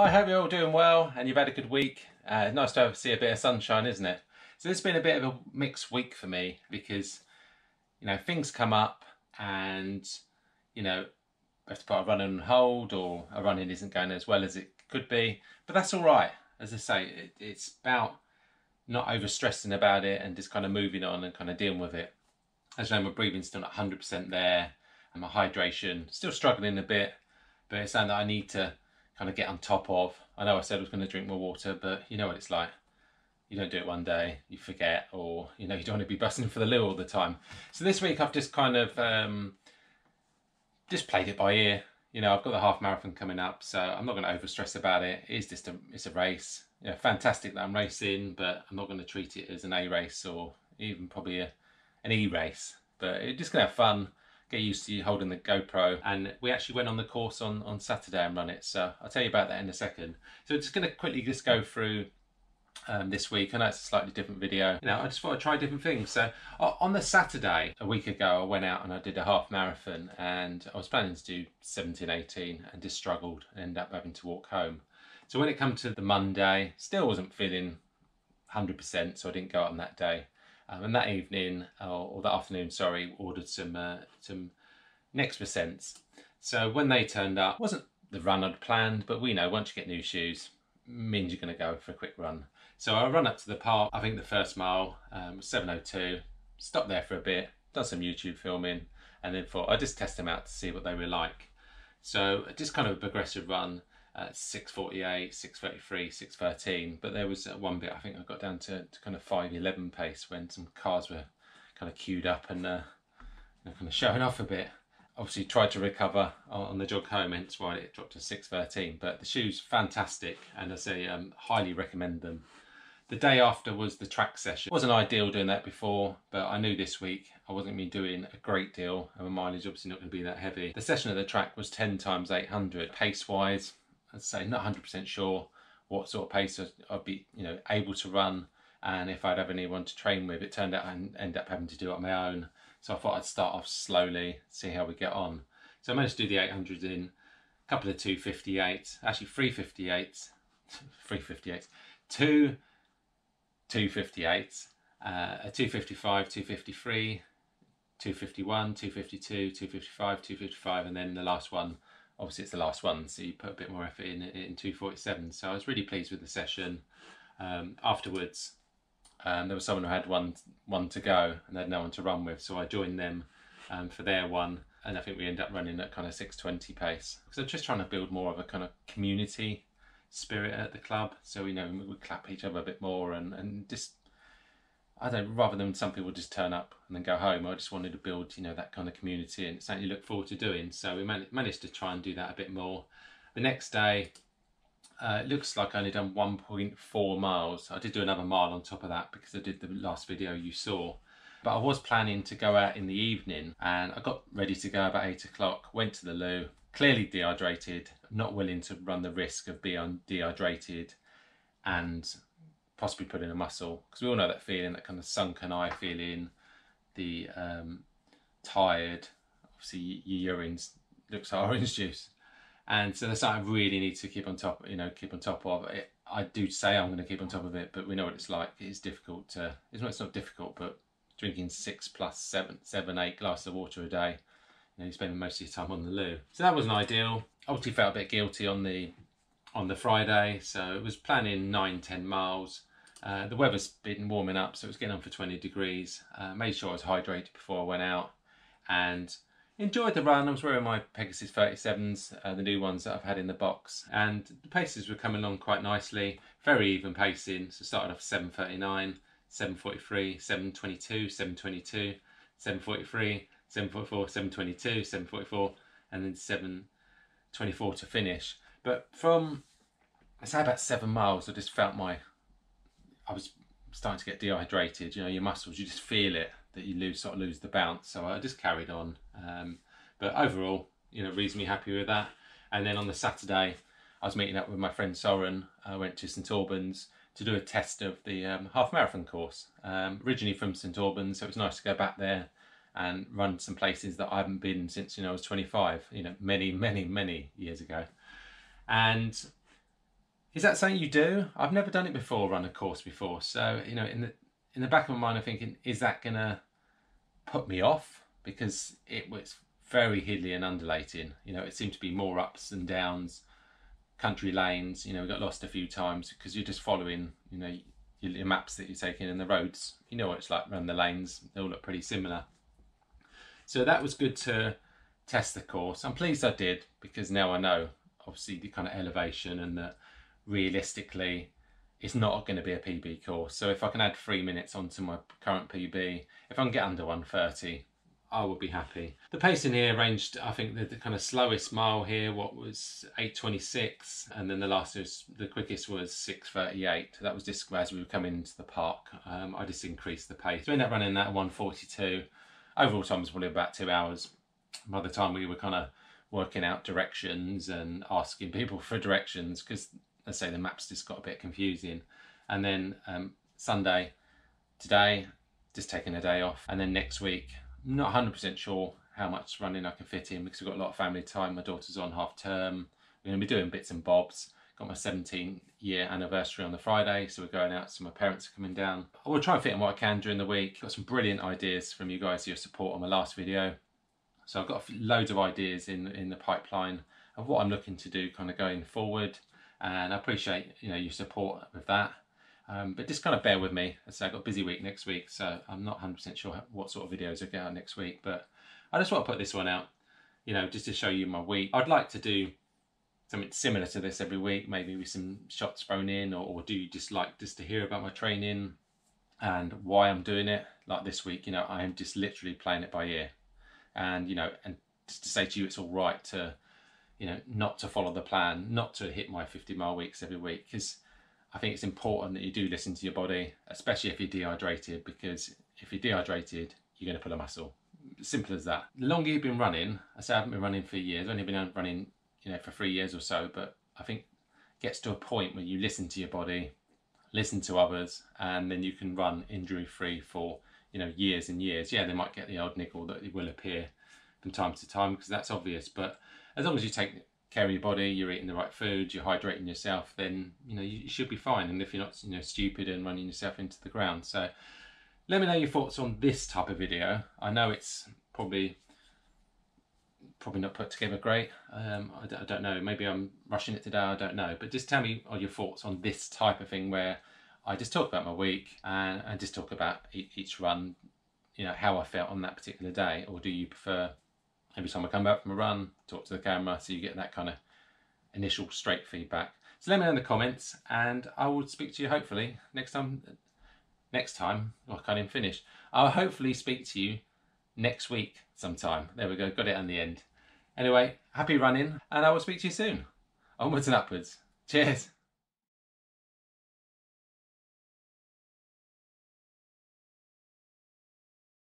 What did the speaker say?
I hope you're all doing well and you've had a good week. Nice to see a bit of sunshine, isn't it? So this has been a bit of a mixed week for me because, things come up and, I have to put a run on hold or a running isn't going as well as it could be. But that's all right. As I say, it's about not over-stressing about it and just kind of moving on and kind of dealing with it. As you know, my breathing's still not 100% there and my hydration still struggling a bit, but it's something that I need to kind of get on top of. I know I said I was going to drink more water, but you know what it's like. You don't do it one day, you forget, or you don't want to be busting for the loo all the time. So this week I've just kind of just played it by ear. I've got the half marathon coming up, so I'm not going to over stress about it. It's a race. Fantastic that I'm racing, but I'm not going to treat it as an A race or even probably an E race. But it's just going to have fun. Get used to you holding the GoPro, and we actually went on the course on Saturday and run it, so I'll tell you about that in a second. So just going to quickly just go through this week. I know it's a slightly different video. I just thought I'd try different things. So on the Saturday a week ago I went out and I did a half marathon, and I was planning to do 17:18 and just struggled and ended up having to walk home. So when it came to the Monday, still wasn't feeling 100%, so I didn't go out on that day. And that evening, or that afternoon, sorry, ordered some next percents. So when they turned up, wasn't the run I'd planned, but we know once you get new shoes, means you're going to go for a quick run. So I run up to the park. I think the first mile was 7:02. Stopped there for a bit, done some YouTube filming, and then thought I'd just test them out to see what they were like. So just kind of a progressive run. 6:48, 6:33, 6:13, but there was one bit I think I got down to kind of 5:11 pace when some cars were kind of queued up and kind of showing off a bit. Obviously tried to recover on the jog home, hence why it dropped to 6:13, but the shoes fantastic, and I say highly recommend them. The day after was the track session. It wasn't ideal doing that before, but I knew this week I wasn't going to be doing a great deal, and my mileage obviously not going to be that heavy. The session at the track was 10 times 800 pace wise. I'd say not 100% sure what sort of pace I'd be, able to run, and if I'd have anyone to train with. It turned out I ended up having to do it on my own, so I thought I'd start off slowly, see how we get on. So I managed to do the 800 in a couple of 2:58, actually 3:58, 3:58, two 2:58, a 2:55, 2:53, 2:51, 2:52, 2:55, 2:55, and then the last one. Obviously it's the last one, so you put a bit more effort in 2:47. So I was really pleased with the session. Afterwards, there was someone who had one to go and they had no one to run with, so I joined them for their one, and I think we ended up running at kind of 6:20 pace. Because I'm just trying to build more of a kind of community spirit at the club, so we clap each other a bit more and just, I don't, rather than some people just turn up and then go home, I just wanted to build, that kind of community, and it's something you look forward to doing. So we managed to try and do that a bit more. The next day, it looks like I only done 1.4 miles. I did do another mile on top of that because I did the last video you saw. But I was planning to go out in the evening, and I got ready to go about 8 o'clock, went to the loo, clearly dehydrated, not willing to run the risk of being dehydrated and possibly put in a muscle, because we all know that feeling, that kind of sunken eye feeling, the tired, obviously your urine looks like orange juice, and so that's something I really need to keep on top of it. I do say I'm going to keep on top of it, but we know what it's like. It's difficult to, it's not difficult, but drinking 6 plus 7, 8 glasses of water a day, you're spending most of your time on the loo. So that wasn't ideal. Obviously felt a bit guilty on the Friday, so it was planning 9-10 miles. The weather's been warming up, so it was getting on for 20 degrees. Made sure I was hydrated before I went out and enjoyed the run. I was wearing my Pegasus 37s, the new ones that I've had in the box, and the paces were coming along quite nicely. Very even pacing, so started off 7:39, 7:43, 7:22, 7:22, 7:43, 7:44, 7:22, 7:44, and then 7:24 to finish. But from, I say, about 7 miles, I just felt I was starting to get dehydrated. Your muscles, you just feel it, that you sort of lose the bounce. So I just carried on. But overall, reasonably happy with that. And then on the Saturday, I was meeting up with my friend Soren. I went to St Albans to do a test of the half marathon course. Originally from St Albans, so it was nice to go back there and run some places that I haven't been since I was 25. Many years ago. And Is that something you do? I've never done it before, run a course before. So, you know, in the back of my mind, I'm thinking, is that gonna put me off? Because it was very hilly and undulating. You know, it seemed to be more ups and downs, country lanes. You know, we got lost a few times because you're just following, you know, your maps that you're taking and the roads. You know what it's like around the lanes. They all look pretty similar. So that was good to test the course. I'm pleased I did, because now I know obviously the kind of elevation and that realistically it's not going to be a PB course. So if I can add 3 minutes onto my current PB, if I can get under 1:30, I will be happy. The pacing here ranged, I think the kind of slowest mile here, what was 8:26, and then the quickest was 6:38. That was just as we were coming into the park. I just increased the pace. We ended up running that at 1:42. Overall time was probably about 2 hours. By the time we were kind of working out directions and asking people for directions, because let's say the maps just got a bit confusing. And then Sunday, today, just taking a day off. And then next week, I'm not 100% sure how much running I can fit in, because we've got a lot of family time. My daughter's on half term. We're going to be doing bits and bobs. Got my 17-year anniversary on the Friday, so we're going out, so my parents are coming down. I will try and fit in what I can during the week. Got some brilliant ideas from you guys, your support on my last video. So I've got loads of ideas in the pipeline of what I'm looking to do kind of going forward. And I appreciate, you know, your support with that. But just kind of bear with me. As I say, I've got a busy week next week, so I'm not 100% sure what sort of videos I'll get out next week. But I just want to put this one out, you know, just to show you my week. I'd like to do something similar to this every week, maybe with some shots thrown in, or do you just like just to hear about my training and why I'm doing it? Like this week, you know, I am just literally playing it by ear. And, you know, and just to say to you, it's all right to, you know, not to follow the plan, not to hit my 50-mile weeks every week, because I think it's important that you do listen to your body, especially if you're dehydrated, because if you're dehydrated, you're going to pull a muscle. Simple as that. The longer you've been running, I say I haven't been running for years, I've only been running, you know, for 3 years or so, but I think it gets to a point where you listen to your body, listen to others, and then you can run injury-free for, you know, years and years. Yeah, they might get the odd nickel that it will appear from time to time, because that's obvious, but as long as you take care of your body, you're eating the right food, you're hydrating yourself, then, you know, you should be fine. And if you're not, you know, stupid and running yourself into the ground. So let me know your thoughts on this type of video. I know it's probably not put together great. I don't know, maybe I'm rushing it today, I don't know, but just tell me your thoughts on this type of thing, where I just talk about my week and just talk about each run, you know, how I felt on that particular day. Or do you prefer every time I come back from a run, talk to the camera, so you get that kind of initial straight feedback? So let me know in the comments, and I will speak to you hopefully next time. Well, I can't even finish. I'll hopefully speak to you next week sometime. There we go, got it on the end. Anyway, happy running, and I will speak to you soon. Onwards and upwards. Cheers.